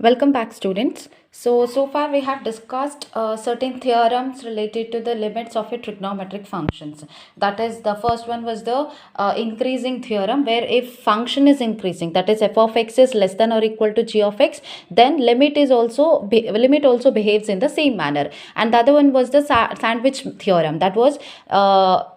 Welcome back, students. So far we have discussed certain theorems related to the limits of a trigonometric functions. That is, the first one was the increasing theorem, where if function is increasing, that is f of x is less than or equal to g of x, then limit also behaves in the same manner. And the other one was the sandwich theorem. That was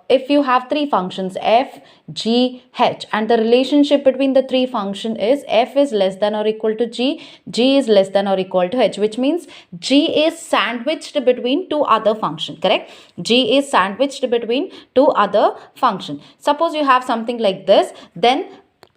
if you have three functions f, g, h, and the relationship between the three function is f is less than or equal to g, g is less than or equal to h, which means g is sandwiched between two other function, correct? G is sandwiched between two other function. Suppose you have something like this, then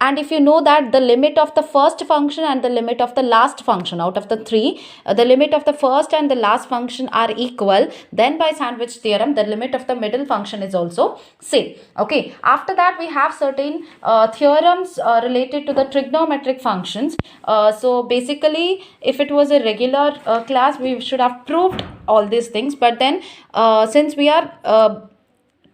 and if you know that the limit of the first function and the limit of the last function out of the three, the limit of the first and the last function are equal, then by sandwich theorem, the limit of the middle function is also same. Okay. After that, we have certain theorems related to the trigonometric functions. So basically, if it was a regular class, we should have proved all these things. But then, since we are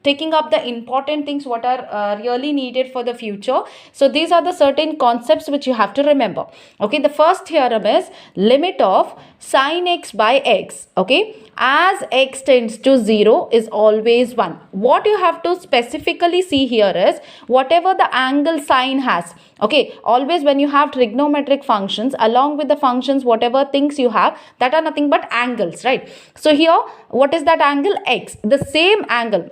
taking up the important things what are really needed for the future, so these are the certain concepts which you have to remember. Okay, the first theorem is limit of sine x by x, okay, as x tends to 0 is always 1. What you have to specifically see here is whatever the angle sine has, okay, always when you have trigonometric functions, along with the functions, whatever things you have, that are nothing but angles, right? So here, what is that angle? X. The same angle,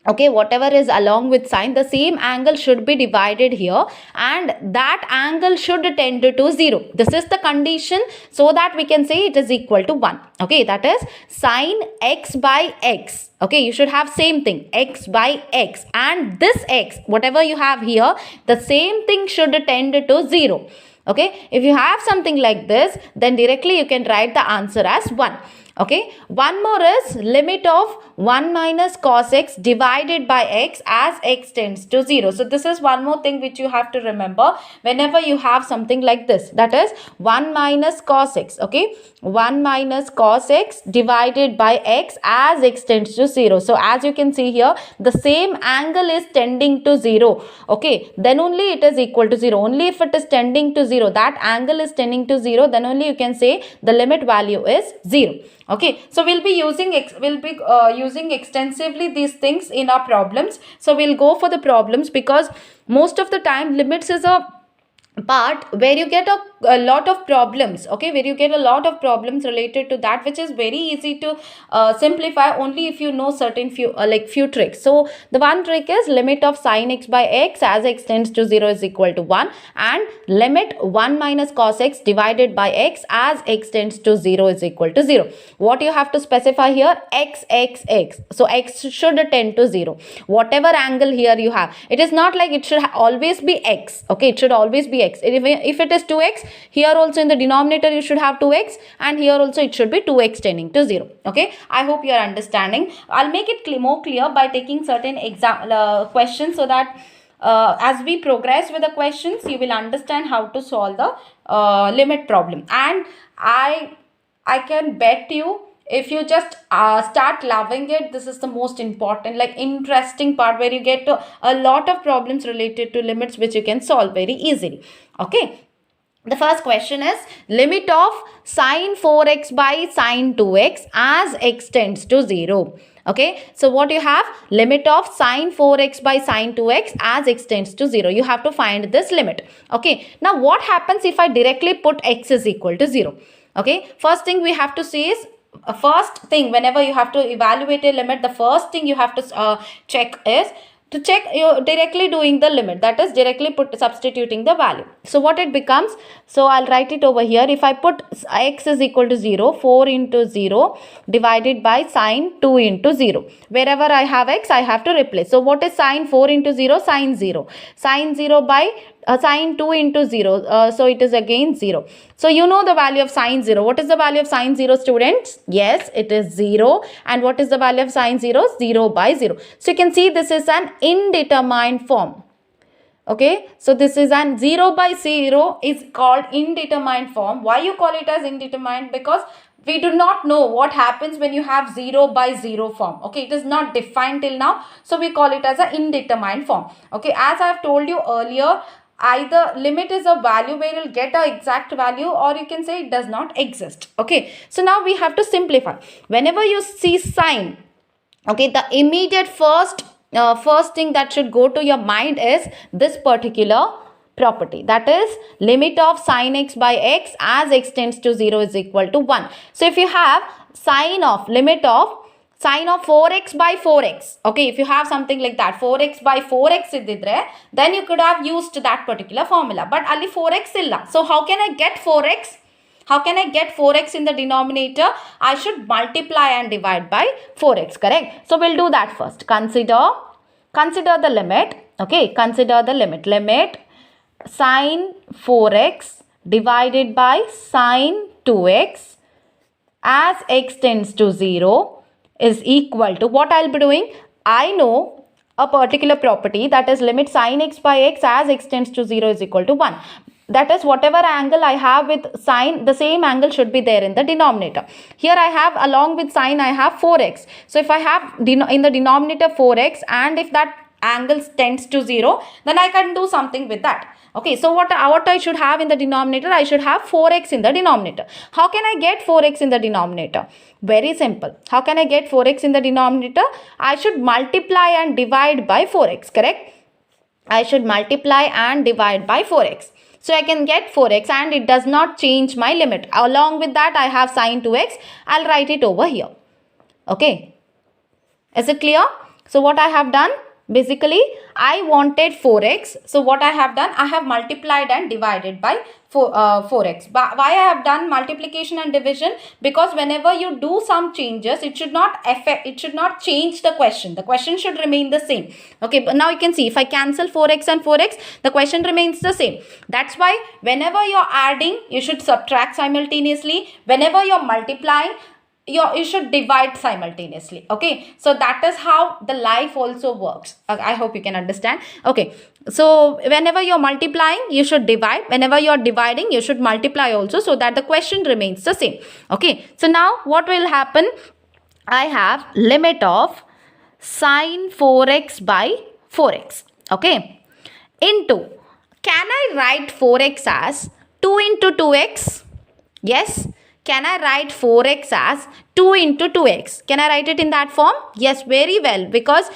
okay, whatever is along with sine, the same angle should be divided here, and that angle should tend to 0. This is the condition, so that we can say it is equal to 1. Okay, that is sine x by x. Okay, you should have same thing, x by x, and this x, whatever you have here, the same thing should tend to 0. Okay, if you have something like this, then directly you can write the answer as 1. Okay, one more is limit of 1 minus cos x divided by x as x tends to 0. So this is one more thing which you have to remember whenever you have something like this, that is 1 minus cos x. Okay, 1 minus cos x divided by x as x tends to 0. So as you can see here, the same angle is tending to 0. Okay, then only it is equal to 0. Only if it is tending to 0, that angle is tending to 0, then only you can say the limit value is 0. Okay, so we'll be using using extensively these things in our problems. So we'll go for the problems, because most of the time limits is a part where you get a lot of problems. Okay, where you get a lot of problems related to that, which is very easy to simplify only if you know certain few tricks. So the one trick is limit of sine x by x as x tends to 0 is equal to 1, and limit 1 minus cos x divided by x as x tends to 0 is equal to 0. What you have to specify here? X. So x should tend to 0. Whatever angle here you have, it is not like it should always be x. Okay, it should always be x. If it is 2x, here also in the denominator you should have 2x, and here also it should be 2x tending to 0. Okay, I hope you are understanding. I'll make it more clear by taking certain questions, so that as we progress with the questions, you will understand how to solve the limit problem. And I can bet you, if you just start loving it, this is the most important, like interesting part, where you get a lot of problems related to limits which you can solve very easily. Okay, the first question is limit of sine 4x by sine 2x as x tends to 0. Okay, so what you have? Limit of sine 4x by sine 2x as x tends to 0. You have to find this limit. Okay, now what happens if I directly put x is equal to 0? Okay, first thing we have to see is, first thing, whenever you have to evaluate a limit, the first thing you have to check is to check you directly doing the limit, that is directly substituting the value. So what it becomes, so I'll write it over here. If I put x is equal to 0, 4 into 0 divided by sine 2 into 0, wherever I have x, I have to replace. So what is sine 4 into 0? Sine 0. Sine 0 by sine 2 into 0, so it is again 0. So you know the value of sine 0. What is the value of sine 0, students? Yes, it is 0. And what is the value of sine 0? 0 by 0. So you can see this is an indeterminate form. Okay, so this is an 0 by 0 is called indeterminate form. Why you call it as indeterminate? Because we do not know what happens when you have 0 by 0 form. Okay, it is not defined till now, so we call it as an indeterminate form. Okay, as I have told you earlier, either limit is a value where you'll get an exact value, or you can say it does not exist. Okay, so now we have to simplify. Whenever you see sign, okay, the immediate first thing that should go to your mind is this particular property, that is limit of sin x by x as x tends to 0 is equal to 1. So if you have limit of sin of 4x by 4x, okay, if you have something like that, 4x by 4x ididre, then you could have used that particular formula, but ali 4x illa. So how can I get 4x? How can I get 4x in the denominator? I should multiply and divide by 4x, correct? So we'll do that first. Consider the limit, okay, consider the limit. Limit sin 4x divided by sin 2x as x tends to 0 is equal to, what I'll be doing? I know a particular property, that is limit sin x by x as x tends to 0 is equal to 1. That is, whatever angle I have with sine, the same angle should be there in the denominator. Here I have, along with sine, I have 4x. So if I have in the denominator 4x, and if that angle tends to 0, then I can do something with that. Okay, so what I should have in the denominator? I should have 4x in the denominator. How can I get 4x in the denominator? Very simple. How can I get 4x in the denominator? I should multiply and divide by 4x, correct? I should multiply and divide by 4x. So I can get 4x, and it does not change my limit. Along with that, I have sin 2x. I'll write it over here. Okay. Is it clear? So what I have done? Basically, I wanted 4x. So what I have done? I have multiplied and divided by 4x. Why I have done multiplication and division? Because whenever you do some changes, it should not change the question. The question should remain the same. Okay, but now you can see, if I cancel 4x and 4x, the question remains the same. That's why whenever you're adding, you should subtract simultaneously. Whenever you're multiplying, you should divide simultaneously. Okay, so that is how the life also works. I hope you can understand. Okay, so whenever you're multiplying, you should divide. Whenever you're dividing, you should multiply also, so that the question remains the same. Okay, so now what will happen? I have limit of sin 4x by 4x. Okay, into, can I write 4x as 2 into 2x? Yes. Can I write 4x as 2 into 2x? Can I write it in that form? Yes, very well, because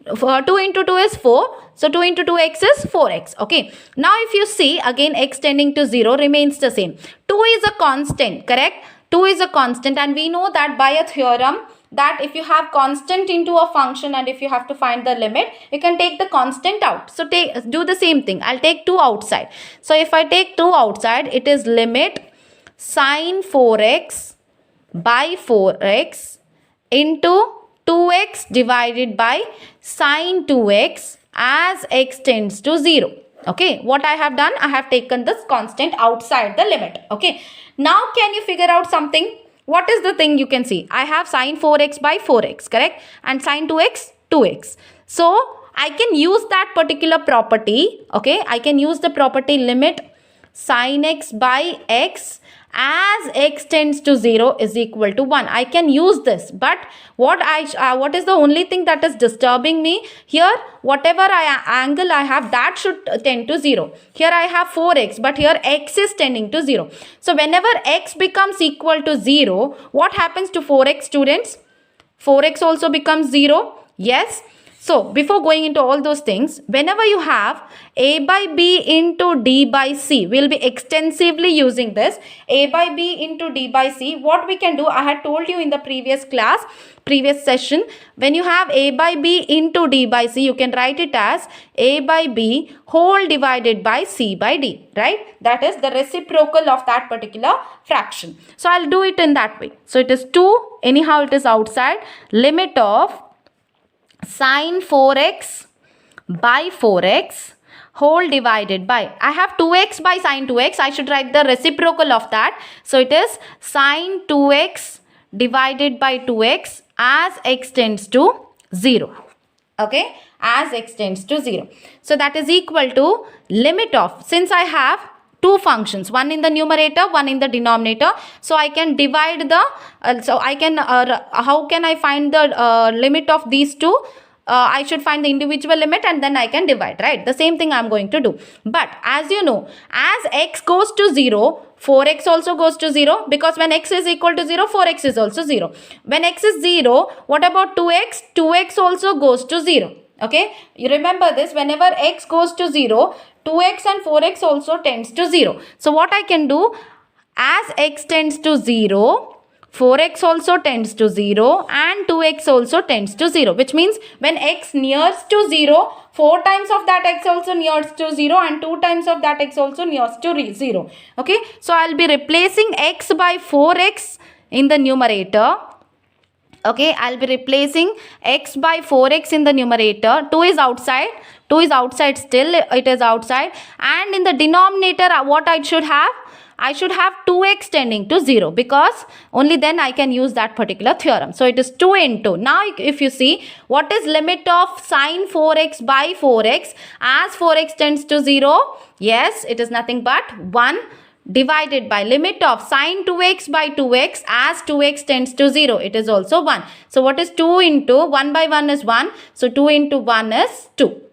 2 into 2 is 4. So 2 into 2x is 4x. Okay. Now if you see, again x tending to 0 remains the same. 2 is a constant, correct? 2 is a constant, and we know that by a theorem that if you have constant into a function and if you have to find the limit, you can take the constant out. So do the same thing. I'll take 2 outside. So if I take 2 outside, it is limit sin 4x by 4x into 2x divided by sin 2x as x tends to 0. Okay, what I have done? I have taken this constant outside the limit. Okay, now can you figure out something? What is the thing you can see? I have sin 4x by 4x, correct? And sin 2x, 2x. So I can use that particular property. Okay, I can use the property limit sin x by x as x tends to 0 is equal to 1. I can use this, but what is the only thing that is disturbing me here? Whatever angle I have, that should tend to 0. Here I have 4x, but here x is tending to 0. So whenever x becomes equal to 0, what happens to 4x, students? 4x also becomes 0. Yes. So before going into all those things, whenever you have a by b into d by c, we'll be extensively using this. A by b into d by c, what we can do, I had told you in the previous class, previous session, when you have a by b into d by c, you can write it as a by b whole divided by c by d, right? That is the reciprocal of that particular fraction. So I'll do it in that way. So it is 2, anyhow it is outside, limit of sin 4x by 4x whole divided by, I have 2x by sin 2x, I should write the reciprocal of that. So it is sin 2x divided by 2x as x tends to 0. Okay, as x tends to 0. So that is equal to limit of, since I have two functions, one in the numerator, one in the denominator, so I can divide the how can I find the limit of these two? I should find the individual limit and then I can divide, right? The same thing I'm going to do. But as you know, as x goes to 0, 4x also goes to 0, because when x is equal to 0, 4x is also 0. When x is 0, what about 2x? 2x also goes to 0. Okay, you remember this, whenever x goes to 0, 2x and 4x also tends to 0. So what I can do, as x tends to 0, 4x also tends to 0 and 2x also tends to 0, which means when x nears to 0, 4 times of that x also nears to 0 and 2 times of that x also nears to 0. Okay, so I'll be replacing x by 4x in the numerator. Okay, I'll be replacing x by 4x in the numerator. 2 is outside. 2 is outside still. It is outside. And in the denominator, what I should have? I should have 2x tending to 0, because only then I can use that particular theorem. So it is 2 into. Now if you see, what is limit of sine 4x by 4x as 4x tends to 0? Yes, it is nothing but 1 divided by limit of sine 2x by 2x as 2x tends to 0. It is also 1. So what is 2 into 1 by 1 is 1. So 2 into 1 is 2.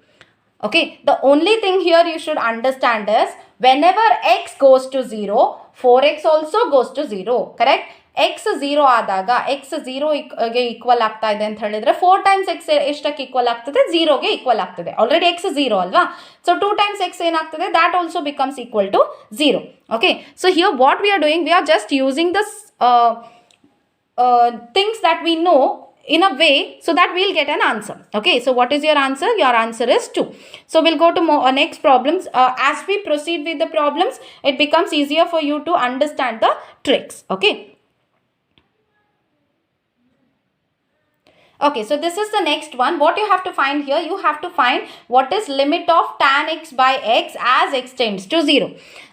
Okay, the only thing here you should understand is whenever x goes to 0, 4x also goes to 0. Correct? x 0 ಆದಾಗ x 0 ಗೆ equal ಆಗ್ತಾ ಇದೆ ಅಂತ ಹೇಳಿದ್ರೆ 4 times x ಎಷ್ಟಕ್ಕೆ equal ಆಗ್ತದೆ? 0 ಗೆ equal ಆಗ್ತದೆ. ಆಲ್ರೆಡಿ x 0 ಅಲ್ವಾ? ಸೊ 2 times x ಏನಾಗ್ತದೆ? That also becomes equal to 0. Okay, so here what we are doing, we are just using this things that we know in a way so that we'll get an answer. Okay, so what is your answer? Your answer is 2. So we'll go to next problems. As we proceed with the problems, it becomes easier for you to understand the tricks. Okay. Okay, so this is the next one. What you have to find here, you have to find what is limit of tan x by x as x tends to 0.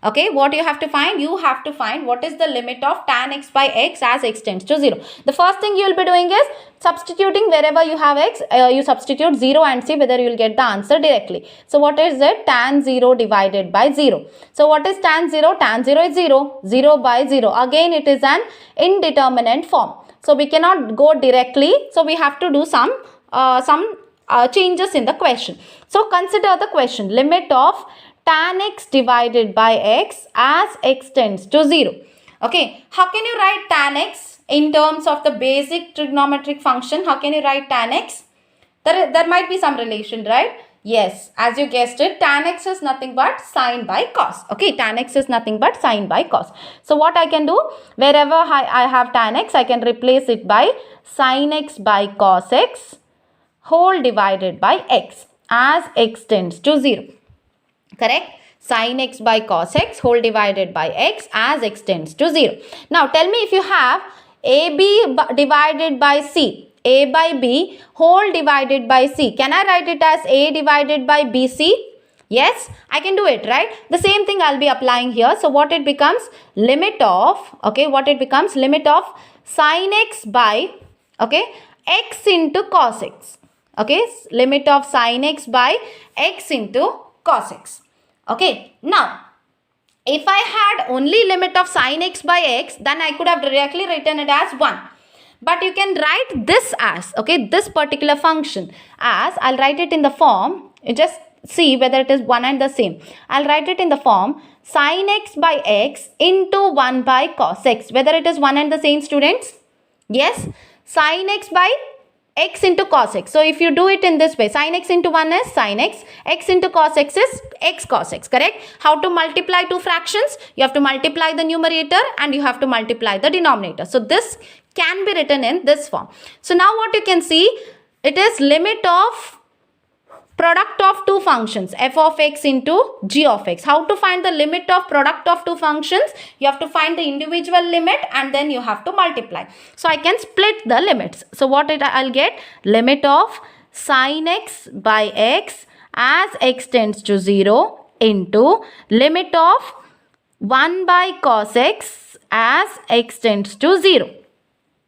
Okay, what you have to find, you have to find what is the limit of tan x by x as x tends to 0. The first thing you will be doing is substituting wherever you have x, you substitute 0 and see whether you will get the answer directly. So what is it? Tan 0 divided by 0. So what is tan 0? Tan 0 is 0. 0 by 0. Again, it is an indeterminate form. So we cannot go directly. So we have to do some changes in the question. So consider the question. Limit of tan x divided by x as x tends to 0. Okay. How can you write tan x in terms of the basic trigonometric function? How can you write tan x? There might be some relation, right? Yes, as you guessed it, tan x is nothing but sine by cos. Okay, tan x is nothing but sine by cos. So what I can do, wherever I have tan x, I can replace it by sine x by cos x whole divided by x as x tends to 0. Correct? Sine x by cos x whole divided by x as x tends to 0. Now tell me if you have AB divided by C. A by B whole divided by C. Can I write it as A divided by BC? Yes, I can do it, right? The same thing I'll be applying here. So what it becomes? Limit of, okay, what it becomes? Limit of sin x by, okay, x into cos x. Okay, limit of sin x by x into cos x. Okay, now if I had only limit of sin x by x, then I could have directly written it as 1. But you can write this as, okay, this particular function as, I'll write it in the form, you just see whether it is one and the same. I'll write it in the form sin x by x into 1 by cos x. Whether it is one and the same, students? Yes, sin x by x into cos x. So if you do it in this way, sin x into 1 is sin x, x into cos x is x cos x, correct? How to multiply two fractions? You have to multiply the numerator and you have to multiply the denominator. So this can be written in this form. So now what you can see, it is limit of product of two functions, f of x into g of x. How to find the limit of product of two functions? You have to find the individual limit and then you have to multiply. So I can split the limits. So what I'll get? Limit of sin x by x as x tends to 0 into limit of 1 by cos x as x tends to 0.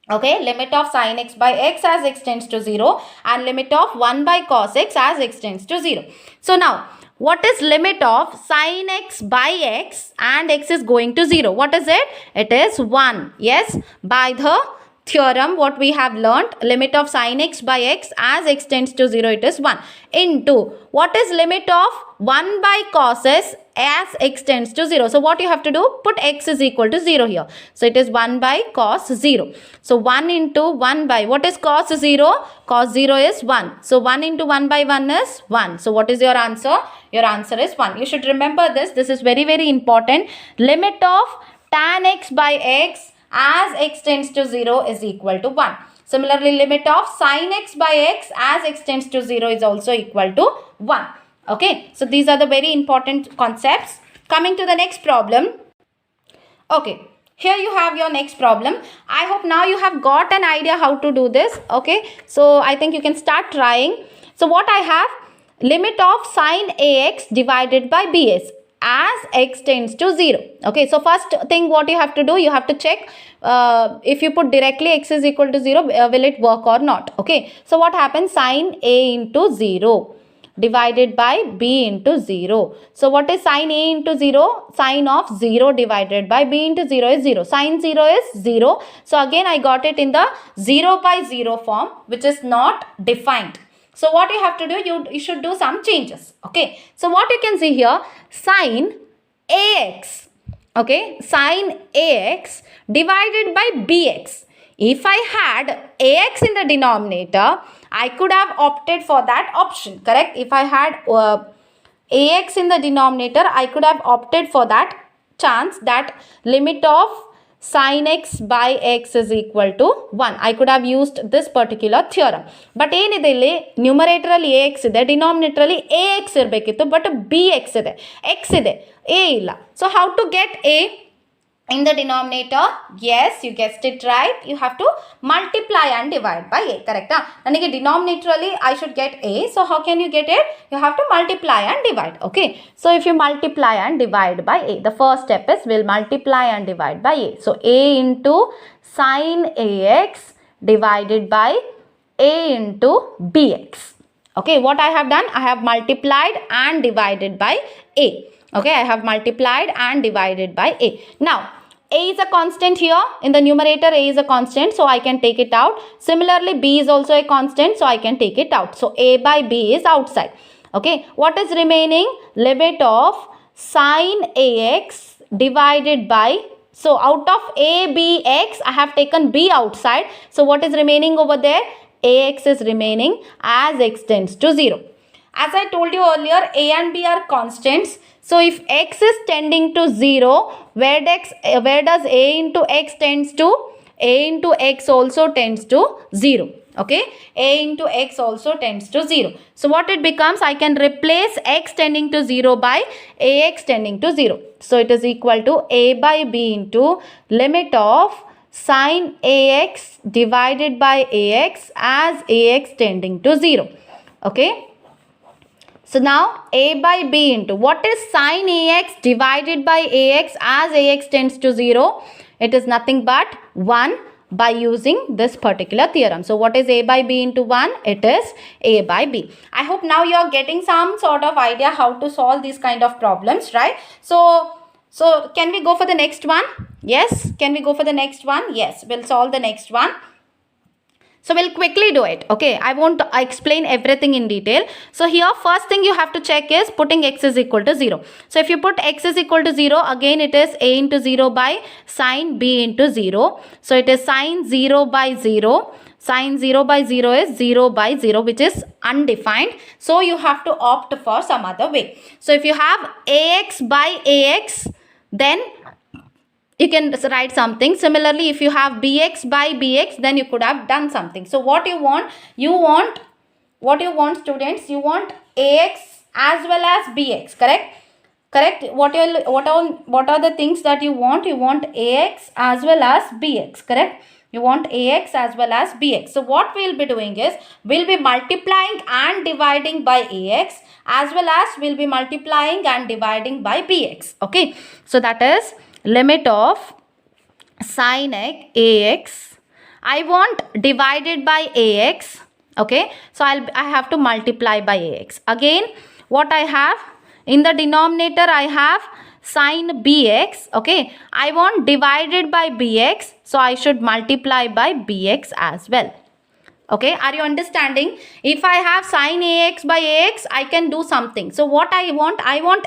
Okay, limit of sin x by x as x tends to 0 and limit of 1 by cos x as x tends to 0. So now, what is limit of sin x by x and x is going to 0? What is it? It is 1. Yes, by the theorem, what we have learnt, limit of sin x by x as x tends to 0, it is 1, into what is limit of 1 by cos s as x tends to 0. So what you have to do, put x is equal to 0 here. So it is 1 by cos 0. So 1 into 1 by, what is cos 0? Cos 0 is 1. So 1 into 1 by 1 is 1. So what is your answer? Your answer is 1. You should remember this. This is very, very important. Limit of tan x by x as x tends to 0 is equal to 1. Similarly, limit of sin x by x as x tends to 0 is also equal to 1. Okay, so these are the very important concepts. Coming to the next problem. Okay, here you have your next problem. I hope now you have got an idea how to do this. Okay, so I think you can start trying. So what I have, limit of sin ax divided by bs as x tends to 0. Okay, so first thing what you have to do, you have to check if you put directly x is equal to 0, will it work or not. Okay, so what happens, sin a into 0 divided by b into 0. So what is sin a into 0? Sin of 0 divided by b into 0 is 0. Sin 0 is 0. So again I got it in the 0 by 0 form, which is not defined. So what you have to do, you should do some changes. Okay, so what you can see here, sin ax, okay, sin ax divided by bx. If I had ax in the denominator, I could have opted for that option, correct? If I had ax in the denominator, I could have opted for that chance, that limit of sin x by x is equal to 1. I could have used this particular theorem. But ಏನಿದೆ numerator ಅಲ್ಲಿ ax ಇದೆ, denominator ಅಲ್ಲಿ ax ಇರಬೇಕಿತ್ತು, but bx ಇದೆ, x ಇದೆ, a ಇಲ್ಲ. So how to get a in the denominator? Yes, you guessed it right. You have to multiply and divide by a, correct? ನನಗೆ denominator ಅಲ್ಲಿ I should get a. So how can you get it? You have to multiply and divide. Okay, so if you multiply and divide by a, the first step is we'll multiply and divide by a. So a into sin ax divided by a into bx. Okay, what I have done, I have multiplied and divided by a. Okay, I have multiplied and divided by a. Now, a is a constant here. In the numerator, a is a constant, so I can take it out. Similarly, b is also a constant, so I can take it out. So, a by b is outside. Okay, what is remaining? Limit of sin ax divided by, so out of a, b, x, I have taken b outside. So, what is remaining over there? Ax is remaining as x tends to 0. As I told you earlier, a and b are constants. So if x is tending to 0, where does a into x tends to? A into x also tends to 0. Okay, a into x also tends to 0. So what it becomes, I can replace x tending to 0 by ax tending to 0. So it is equal to a by b into limit of sin ax divided by ax as ax tending to 0. Okay. So now a by b into, what is sin ax divided by ax as ax tends to 0? It is nothing but 1 by using this particular theorem. So what is a by b into 1? It is a by b. I hope now you are getting some sort of idea how to solve these kind of problems, right? So can we go for the next one? Yes. Can we go for the next one? Yes. We'll solve the next one. So we'll quickly do it. Okay, I won't explain everything in detail. So here first thing you have to check is putting x is equal to 0. So if you put x is equal to 0, again it is a into 0 by sin b into 0. So it is sin 0 by 0. Sin 0 by 0 is 0 by 0, which is undefined. So you have to opt for some other way. So if you have ax by ax, then you can write something. Similarly, if you have bx by bx, then you could have done something. So what you want students, you want ax as well as bx, correct? What are the things that you want? You want ax as well as bx, correct? You want ax as well as bx. So what we'll be doing is, we'll be multiplying and dividing by ax as well as we'll be multiplying and dividing by bx. Okay, so that is limit of sin ax. I want divided by ax. Okay, so I have to multiply by ax. Again, what I have in the denominator, I have sine bx, okay, I want divided by bx, so I should multiply by bx as well. Okay, are you understanding? If I have sine ax by ax, I can do something. So what I want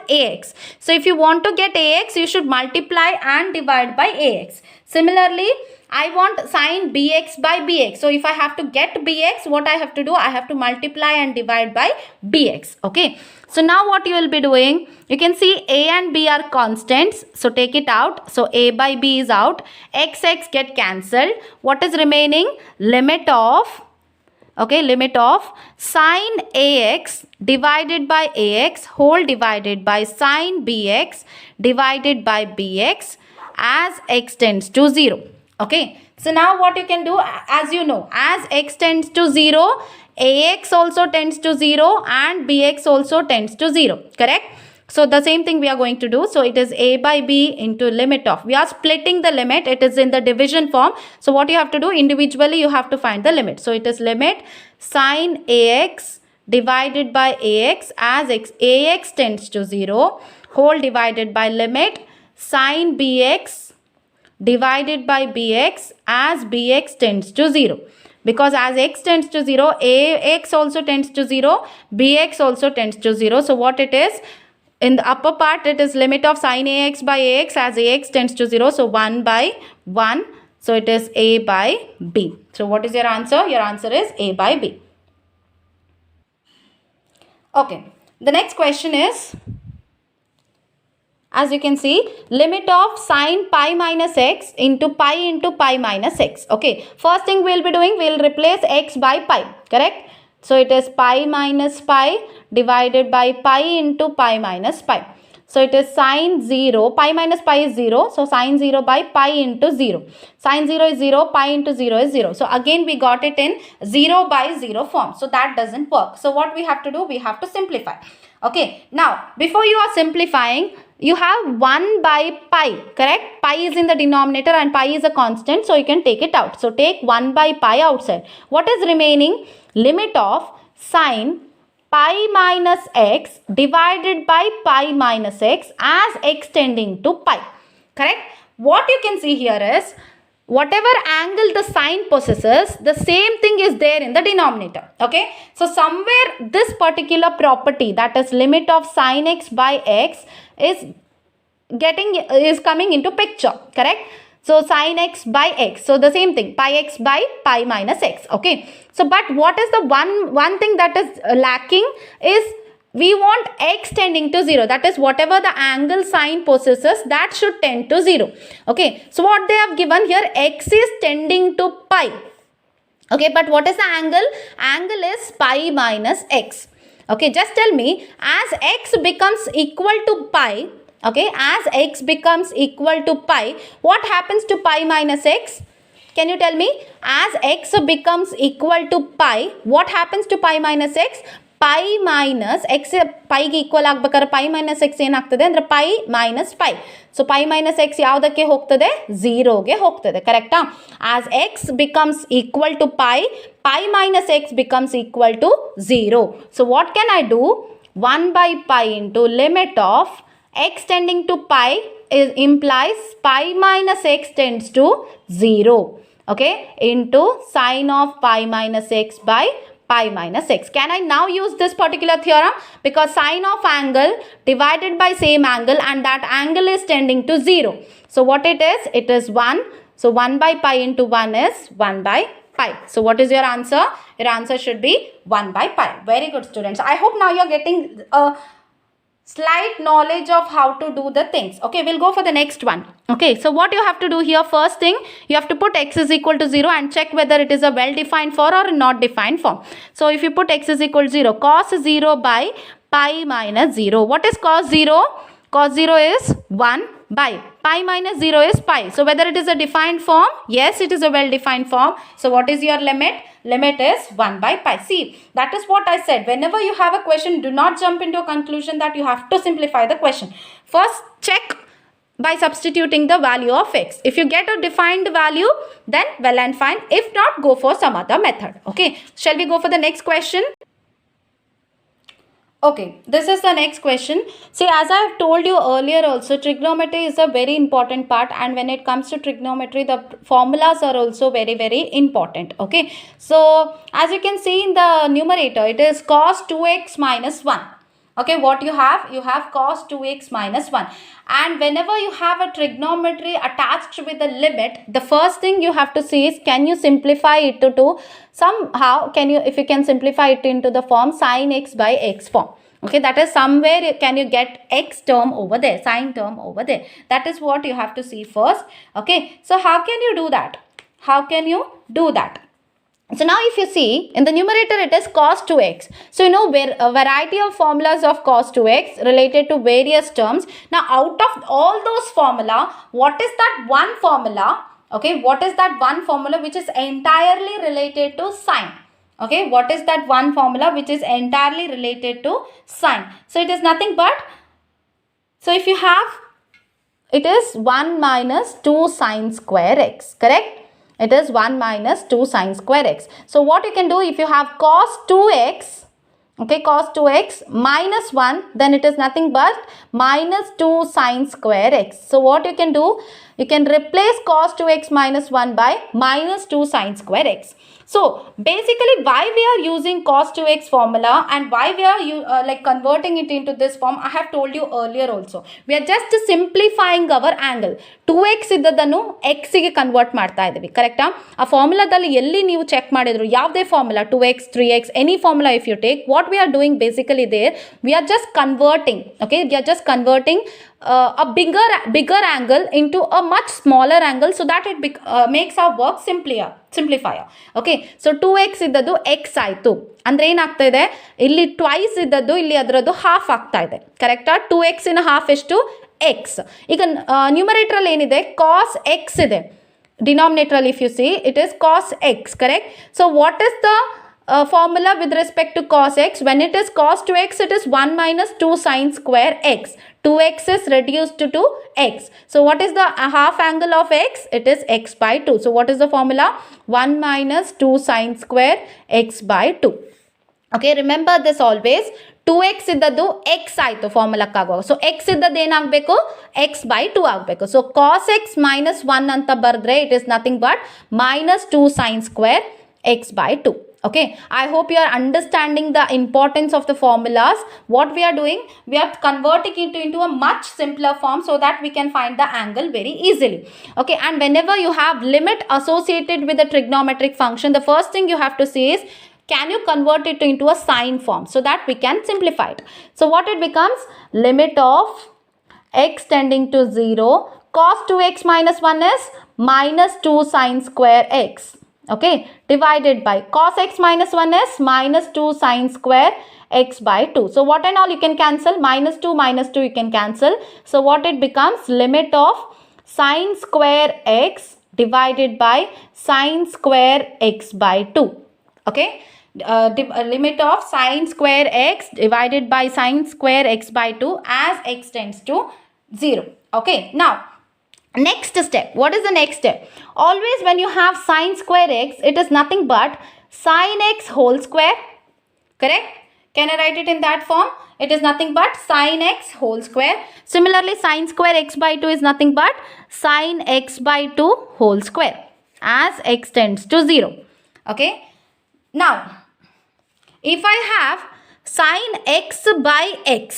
ax. So if you want to get ax, you should multiply and divide by ax. Similarly, I want sine bx by bx. So if I have to get bx, what I have to do? I have to multiply and divide by bx. Okay. So now what you will be doing? You can see a and b are constants. So take it out. So a by b is out. X get cancelled. What is remaining? Limit of sine ax divided by ax whole divided by sine bx divided by bx as x tends to 0. Okay. So now what you can do, as you know, as x tends to 0, ax also tends to 0 and bx also tends to 0. Correct? So the same thing we are going to do. So it is a by b into limit of. We are splitting the limit. It is in the division form. So what you have to do, individually you have to find the limit. So it is limit sine ax divided by ax as ax tends to 0 whole divided by limit sine bx divided by bx as bx tends to 0. Because as x tends to 0, ax also tends to 0, bx also tends to 0. So what it is? In the upper part, it is limit of sine ax by ax as ax tends to 0. So 1 by 1. So it is a by b. So what is your answer? Your answer is a by b. Okay. The next question is, as you can see, limit of sine pi minus x into pi minus x. Okay. First thing we will be doing, we will replace x by pi. Correct? So it is pi minus pi divided by pi into pi minus pi. So it is sine 0, pi minus pi is 0. So sine 0 by pi into 0. Sine 0 is 0, pi into 0 is 0. So again we got it in 0 by 0 form. So that doesn't work. So what we have to do, we have to simplify. Okay. Now, before you are simplifying, you have 1 by pi, correct? Pi is in the denominator and pi is a constant, so you can take it out. So take 1 by pi outside. What is remaining? Limit of sine pi minus x divided by pi minus x as x tending to pi, correct? What you can see here is, whatever angle the sine possesses, the same thing is there in the denominator. Okay. So somewhere this particular property, that is limit of sine x by x, is coming into picture. Correct. So sine x by x. So the same thing, pi x by pi minus x. Okay. So but what is the one thing that is lacking is, we want x tending to 0. That is, whatever the angle sine possesses, that should tend to 0. Okay. So what they have given here, x is tending to pi. Okay. But what is the angle? Angle is pi minus x. Okay. Just tell me, as x becomes equal to pi, okay, as x becomes equal to pi, what happens to pi minus x? Can you tell me? As x becomes equal to pi, what happens to pi minus x? Pi minus x pi ಗೆ equal ಆಗಬೇಕಾದ್ರೆ pi minus x ಏನಾಗ್ತದೆ ಅಂದ್ರೆ pi minus pi. So pi minus x ಯಾವುದಕ್ಕೆ ಹೋಗ್ತದೆ? 0 ಗೆ ಹೋಗ್ತದೆ. ಕರೆಕ್ಟಾ? As x becomes equal to pi, pi minus x becomes equal to 0. So what can I do? 1 by pi into limit of x tending to pi implies pi minus x tends to 0. Okay? Into sine of pi minus x by pi minus x. Can I now use this particular theorem? Because sine of angle divided by same angle, and that angle is tending to 0. So what it is? It is 1. So 1 by pi into 1 is 1 by pi. So what is your answer? Your answer should be 1 by pi. Very good, students. I hope now you are getting a slight knowledge of how to do the things. Okay, we'll go for the next one. Okay, so what you have to do here, first thing, you have to put x is equal to 0 and check whether it is a well-defined form or not defined form. So if you put x is equal to 0, cos 0 by pi minus 0. What is cos 0? Cos 0 is 1 by pi minus 0 is pi. So whether it is a defined form? Yes, it is a well-defined form. So what is your limit? Limit is 1 by pi. See, that is what I said. Whenever you have a question, do not jump into a conclusion that you have to simplify the question. First, check by substituting the value of x. If you get a defined value, then well and fine. If not, go for some other method. Okay. Shall we go for the next question? Okay, this is the next question. See, as I have told you earlier also, trigonometry is a very important part, and when it comes to trigonometry, the formulas are also very, very important. Okay, so as you can see in the numerator, it is cos 2x minus 1. Okay, what you have cos 2x minus 1, and whenever you have a trigonometry attached with a limit, the first thing you have to see is, can you simplify it to somehow, can you, if you can simplify it into the form sin x by x form. Okay, that is somewhere can you get x term over there, sine term over there. That is what you have to see first. Okay, so how can you do that? How can you do that? So now if you see in the numerator, it is cos 2x. So you know where a variety of formulas of cos 2x related to various terms. Now out of all those formula, what is that one formula? Okay, what is that one formula which is entirely related to sine? Okay, what is that one formula which is entirely related to sine? So it is nothing but, so if you have, it is 1 minus 2 sine square x, correct? It is 1 minus 2 sine square x. So what you can do, if you have cos 2x, okay, cos 2x minus 1, then it is nothing but minus 2 sine square x. So what you can do, you can replace cos 2x minus 1 by minus 2 sine square x. So basically, why we are using cos 2x formula and why we are like converting it into this form, I have told you earlier also. We are just simplifying our angle. 2x ಇದ್ದದನ್ನು x ಗೆ convert ಮಾಡ್ತಾ ಇದ್ದೀವಿ, ಕರೆಕ್ಟಾ? ಆ ಫಾರ್ಮುಲಾದಲ್ಲಿ ಎಲ್ಲಿ ನೀವು check ಮಾಡಿದ್ರು, ಯಾವುದೇ formula 2x 3x any formula if you take, what we are doing basically there, we are just converting, okay, we are just converting a bigger angle into a much smaller angle, so that it makes our work simplifier. Okay, so 2x ಇದ್ದದ್ದು x ಆಯಿತು ಅಂದರೆ ಏನಾಗ್ತಾ ಇದೆ, ಇಲ್ಲಿ twice ಇದ್ದದ್ದು ಇಲ್ಲಿ ಅದರದ್ದು half ಆಗ್ತಾ ಇದೆ, ಕರೆಕ್ಟಾ? 2x ಇನ ಹಾಫ್ ಎಷ್ಟು? x. ಈಗ ನ್ಯೂಮರೇಟ್ರಲ್ಲಿ ಏನಿದೆ, ಕಾಸ್ x ಇದೆ. ಡಿನಾಮಿನೇಟ್ರಲ್ಲಿ if you see, it is cos x, correct? So what is the formula with respect to cos x? When it is cos 2x, it is 1 minus 2 sine square x. 2x is reduced to x. So what is the half angle of x? It is x by 2. So what is the formula? 1 minus 2 sine square x by 2. Okay, remember this always. 2x ಇದ್ದದ್ದು x ಆಯಿತು ಫಾರ್ಮುಲಕ್ಕಾಗುವಾಗ. So x ಇದ್ದದ್ದು ಏನಾಗಬೇಕು? x by 2 ಆಗಬೇಕು. So cos x minus 1 ಅಂತ ಬರೆದ್ರೆ it is nothing but minus 2 sine square x by 2. Okay, I hope you are understanding the importance of the formulas. What we are doing, we are converting it into a much simpler form so that we can find the angle very easily. Okay, and whenever you have limit associated with the trigonometric function, the first thing you have to see is, can you convert it into a sine form so that we can simplify it. So what it becomes, limit of x tending to 0, cos 2x minus 1 is minus 2 sine square x. Okay, divided by cos x minus 1 is minus 2 sine square x by 2. So what and all you can cancel, minus 2 you can cancel. So what it becomes, limit of sine square x divided by sine square x by 2. Okay, limit of sine square x divided by sine square x by 2 as x tends to 0. Okay, now next step. What is the next step? Always when you have sine square x, it is nothing but sine x whole square, correct? Can I write it in that form? It is nothing but sine x whole square. Similarly, sine square x by 2 is nothing but sine x by 2 whole square as x tends to 0. Okay, now if I have sine x by x,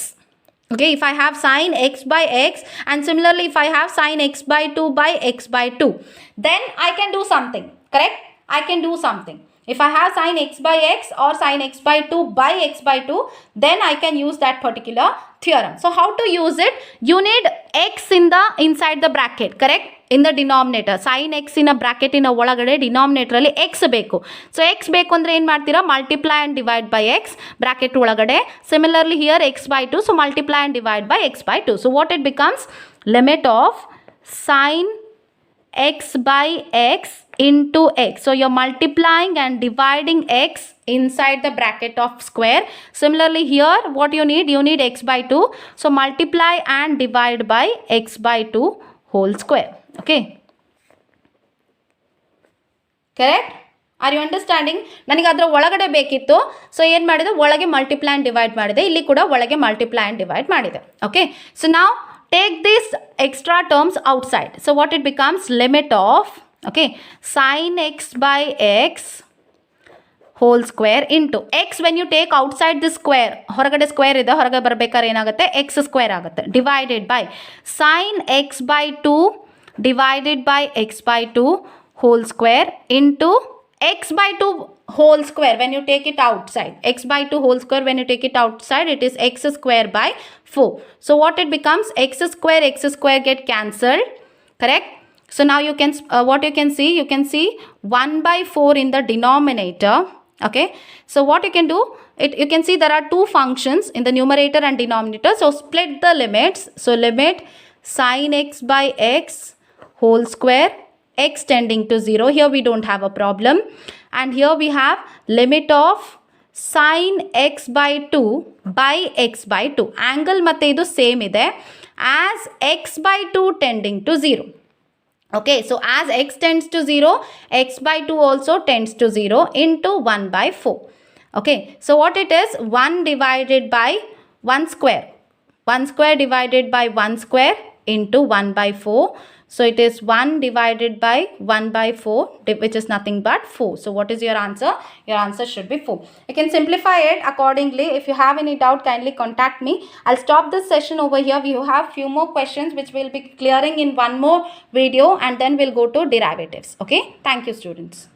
okay, if I have sine x by x, and similarly if I have sine x by 2 by x by 2, then I can do something, correct? I can do something. If I have sine x by x or sine x by 2 by x by 2, then I can use that particular theorem. So how to use it? You need x inside the bracket, correct? In the denominator, sin x in a bracket in a ಒಳಗಡೆ denominator ಅಲ್ಲಿ x ಬೇಕು. So x ಬೇಕು ಅಂದ್ರೆ ಏನು ಮಾಡ್ತೀರಾ? Multiply and divide by x bracket ಒಳಗಡೆ. Similarly here x by 2, so multiply and divide by x by 2. So what it becomes? Limit of sin x by x into x. So you're multiplying and dividing x inside the bracket of square. Similarly here what you need? You need x by 2. So multiply and divide by x by 2 whole square. Okay, correct? Are you understanding? ನನಗೆ ಅದರ ಒಳಗಡೆ ಬೇಕಿತ್ತು, so ಏನು ಮಾಡಿದೆ, ಒಳಗೆ multiply and divide ಮಾಡಿದೆ, ಇಲ್ಲಿ ಕೂಡ ಒಳಗೆ ಮಲ್ಟಿಪ್ಲೈ ಆ್ಯಂಡ್ ಡಿವೈಡ್ ಮಾಡಿದೆ. ಓಕೆ, ಸೊ ನಾವು take these extra terms outside. So what it becomes, limit of, okay, sin x by x whole square into x, when you take outside the square, ಹೊರಗಡೆ square ಇದೆ, ಹೊರಗೆ ಬರಬೇಕಾದ್ರೆ ಏನಾಗುತ್ತೆ, x square ಆಗುತ್ತೆ, divided by sin x by 2 divided by x by 2 whole square into x by 2 whole square when you take it outside, x by 2 whole square when you take it outside, it is x square by 4. So what it becomes, x square get cancelled, correct? So now you can what you can see 1 by 4 in the denominator. Okay, so what you can do, you can see there are two functions in the numerator and denominator, so split the limits. So limit sin x by x whole square, x tending to 0, here we don't have a problem, and here we have limit of sin x by 2 by x by 2, angle ಮತ್ತೆ ಇದು same ಇದೆ, as x by 2 tending to 0. Okay, so as x tends to 0, x by 2 also tends to 0 into 1 by 4. Okay, so what it is, 1 divided by 1 square, 1 square divided by 1 square into 1 by 4. So it is 1 divided by 1 by 4, which is nothing but 4. So what is your answer? Your answer should be 4. You can simplify it accordingly. If you have any doubt, kindly contact me. I'll stop this session over here. We have few more questions which we'll be clearing in one more video, and then we'll go to derivatives. Okay, thank you students.